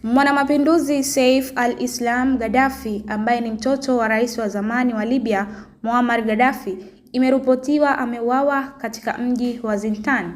Mwanamapinduzi Saif al-Islam Gaddafi ambaye ni mtoto wa rais wa zamani wa Libya Muammar Gaddafi imeripotiwa ameuawa katika mji wa Zintan.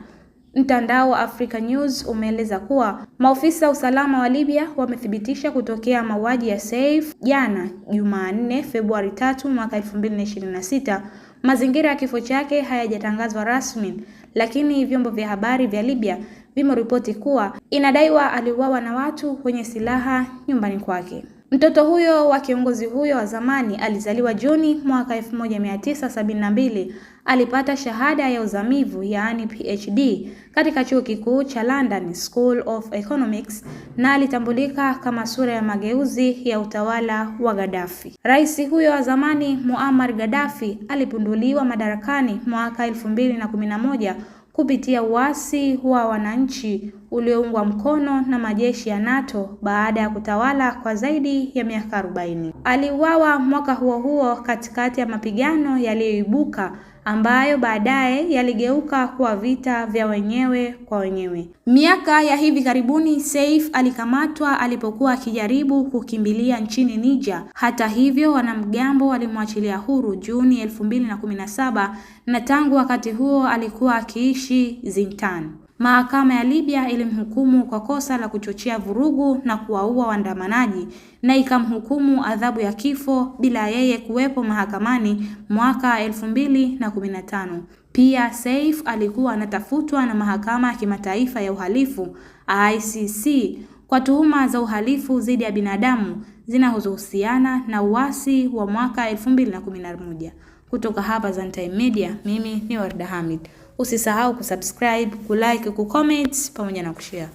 Mtandao wa Africa News umeeleza kuwa maofisa usalama wa Libya wamethibitisha kutokea mauaji ya Saif jana Jumanne Februari 3 mwaka 2026. Mazingira ya kifo chake hayajatangazwa rasmi, lakini vyombo vya habari vya Libya vimeripoti kuwa inadaiwa aliuawa na watu wenye silaha nyumbani kwake. Mtoto huyo wa kiongozi huyo wa zamani alizaliwa Juni mwaka 1972. Alipata shahada ya uzamivu yaani PhD katika chuo kikuu cha London School of Economics na alitambulika kama sura ya mageuzi ya utawala wa Gaddafi. Rais huyo wa zamani Muammar Gaddafi alipinduliwa madarakani mwaka 2011 kupitia uasi wa wananchi ulioungwa mkono na majeshi ya NATO baada ya kutawala kwa zaidi ya miaka 40. Aliuawa mwaka huo huo katikati ya mapigano yaliyoibuka ambayo baadaye yaligeuka kuwa vita vya wenyewe kwa wenyewe. Miaka ya hivi karibuni Saif alikamatwa alipokuwa akijaribu kukimbilia nchini Niger. Hata hivyo, wanamgambo walimwachilia huru Juni 2017 na tangu wakati huo alikuwa akiishi Zintan. Mahakama ya Libya ilimhukumu kwa kosa la kuchochea vurugu na kuwaua waandamanaji na ikamhukumu adhabu ya kifo bila yeye kuwepo mahakamani mwaka 2015. Pia Saif alikuwa anatafutwa na mahakama ya kimataifa ya uhalifu ICC kwa tuhuma za uhalifu dhidi ya binadamu zinazohusiana na uasi wa mwaka 2011. Kutoka hapa Zantime Media, mimi ni Warda Hamid. Usisahau kusubscribe, kulike, kucomment pamoja na kushare.